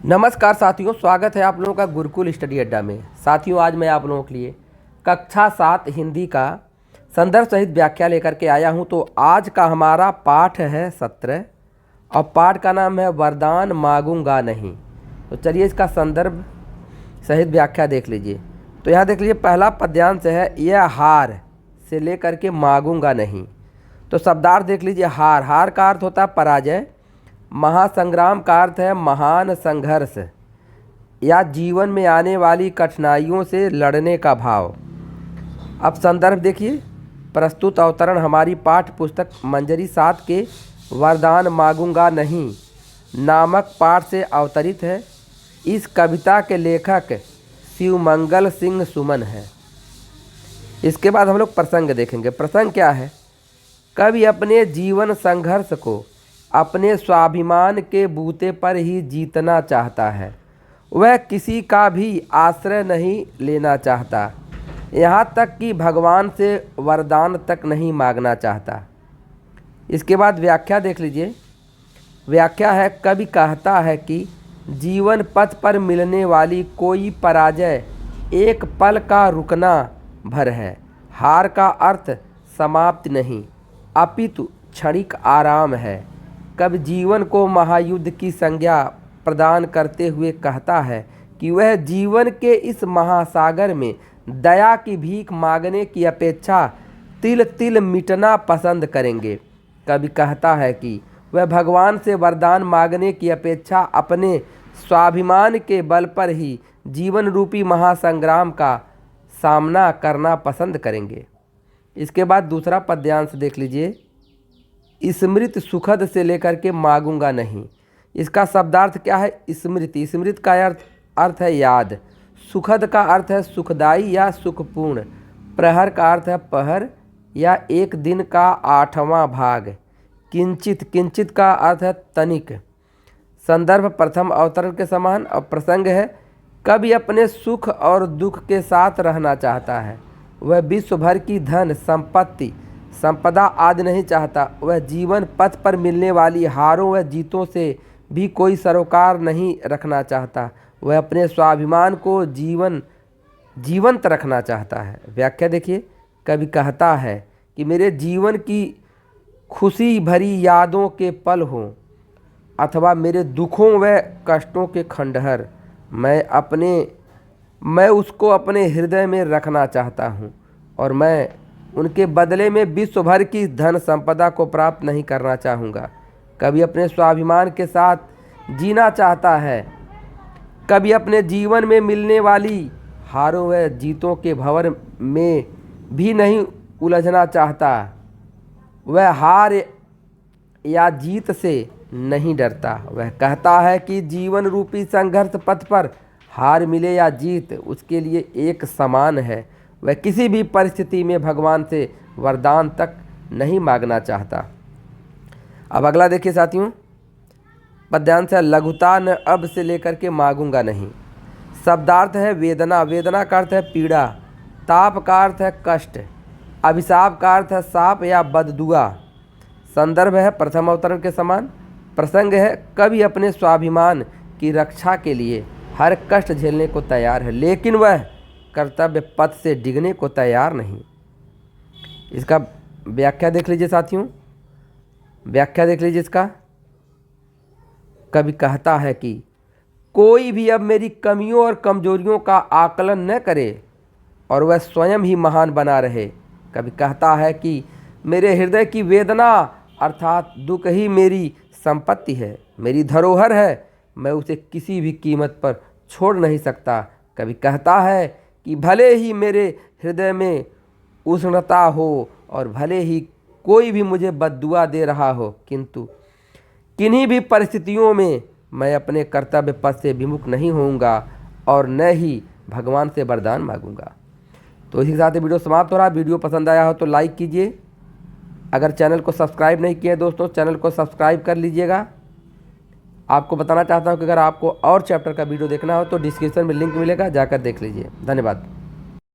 नमस्कार साथियों, स्वागत है आप लोगों का गुरुकुल स्टडी अड्डा में। साथियों, आज मैं आप लोगों के लिए कक्षा 7 हिंदी का संदर्भ सहित व्याख्या लेकर के आया हूं। तो आज का हमारा पाठ है 17 और पाठ का नाम है वरदान मांगूंगा नहीं। तो चलिए इसका संदर्भ सहित व्याख्या देख लीजिए। तो यहाँ देख लीजिए, पहला पद्यांश है, यह हार से लेकर के मांगूंगा नहीं। तो शब्दार्थ देख लीजिए। हार, हार का अर्थ होता है पराजय। महासंग्राम का अर्थ है महान संघर्ष या जीवन में आने वाली कठिनाइयों से लड़ने का भाव। अब संदर्भ देखिए। प्रस्तुत अवतरण हमारी पाठ्य पुस्तक मंजरी 7 के वरदान मांगूंगा नहीं नामक पाठ से अवतरित है। इस कविता के लेखक शिवमंगल सिंह सुमन है। इसके बाद हम लोग प्रसंग देखेंगे। प्रसंग क्या है? कवि अपने जीवन संघर्ष को अपने स्वाभिमान के बूते पर ही जीतना चाहता है। वह किसी का भी आश्रय नहीं लेना चाहता, यहाँ तक कि भगवान से वरदान तक नहीं मांगना चाहता। इसके बाद व्याख्या देख लीजिए। व्याख्या है, कवि कहता है कि जीवन पथ पर मिलने वाली कोई पराजय एक पल का रुकना भर है। हार का अर्थ समाप्ति नहीं अपितु क्षणिक आराम है। कवि जीवन को महायुद्ध की संज्ञा प्रदान करते हुए कहता है कि वह जीवन के इस महासागर में दया की भीख मांगने की अपेक्षा तिल तिल मिटना पसंद करेंगे। कवि कहता है कि वह भगवान से वरदान मांगने की अपेक्षा अपने स्वाभिमान के बल पर ही जीवन रूपी महासंग्राम का सामना करना पसंद करेंगे। इसके बाद दूसरा पद्यांश देख लीजिए। स्मृति सुखद से लेकर के मांगूंगा नहीं। इसका शब्दार्थ क्या है? स्मृति, स्मृति का अर्थ है याद। सुखद का अर्थ है सुखदाई या सुखपूर्ण। प्रहर का अर्थ है पहर या एक दिन का 8वां भाग। किंचित, किंचित का अर्थ है तनिक। संदर्भ प्रथम अवतरण के समान। और प्रसंग है, कवि अपने सुख और दुख के साथ रहना चाहता है। वह विश्व भर की धन संपत्ति संपदा आदि नहीं चाहता। वह जीवन पथ पर मिलने वाली हारों व जीतों से भी कोई सरोकार नहीं रखना चाहता। वह अपने स्वाभिमान को जीवंत रखना चाहता है। व्याख्या देखिए। कवि कहता है कि मेरे जीवन की खुशी भरी यादों के पल हों अथवा मेरे दुखों व कष्टों के खंडहर, मैं उसको अपने हृदय में रखना चाहता हूँ और मैं उनके बदले में विश्व भर की धन संपदा को प्राप्त नहीं करना चाहूँगा। कभी अपने स्वाभिमान के साथ जीना चाहता है। कभी अपने जीवन में मिलने वाली हारों व जीतों के भंवर में भी नहीं उलझना चाहता। वह हार या जीत से नहीं डरता। वह कहता है कि जीवन रूपी संघर्ष पथ पर हार मिले या जीत उसके लिए एक समान है। वह किसी भी परिस्थिति में भगवान से वरदान तक नहीं मांगना चाहता। अब अगला देखिए साथियों। पद्यांश है, लघुता न अब से लेकर के मांगूंगा नहीं। शब्दार्थ है वेदना, वेदना का अर्थ है पीड़ा। ताप का अर्थ है कष्ट। अभिशाप का अर्थ है साप या बददुआ। संदर्भ है प्रथम अवतरण के समान। प्रसंग है, कवि अपने स्वाभिमान की रक्षा के लिए हर कष्ट झेलने को तैयार है, लेकिन वह कर्तव्य पथ से डिगने को तैयार नहीं। इसका व्याख्या देख लीजिए साथियों। व्याख्या देख लीजिए इसका। कवि कहता है कि कोई भी अब मेरी कमियों और कमजोरियों का आकलन न करे और वह स्वयं ही महान बना रहे। कवि कहता है कि मेरे हृदय की वेदना अर्थात दुख ही मेरी संपत्ति है, मेरी धरोहर है। मैं उसे किसी भी कीमत पर छोड़ नहीं सकता। कवि कहता है कि भले ही मेरे हृदय में उष्णता हो और भले ही कोई भी मुझे बद्दुआ दे रहा हो, किंतु किन्हीं भी परिस्थितियों में मैं अपने कर्तव्य पथ से विमुख नहीं होऊंगा और न ही भगवान से वरदान मांगूंगा। तो इसी के साथ वीडियो समाप्त हो रहा है। वीडियो पसंद आया हो तो लाइक कीजिए। अगर चैनल को सब्सक्राइब नहीं किया दोस्तों, चैनल को सब्सक्राइब कर लीजिएगा। आपको बताना चाहता हूं कि अगर आपको और चैप्टर का वीडियो देखना हो तो डिस्क्रिप्शन में लिंक मिलेगा, जाकर देख लीजिए। धन्यवाद।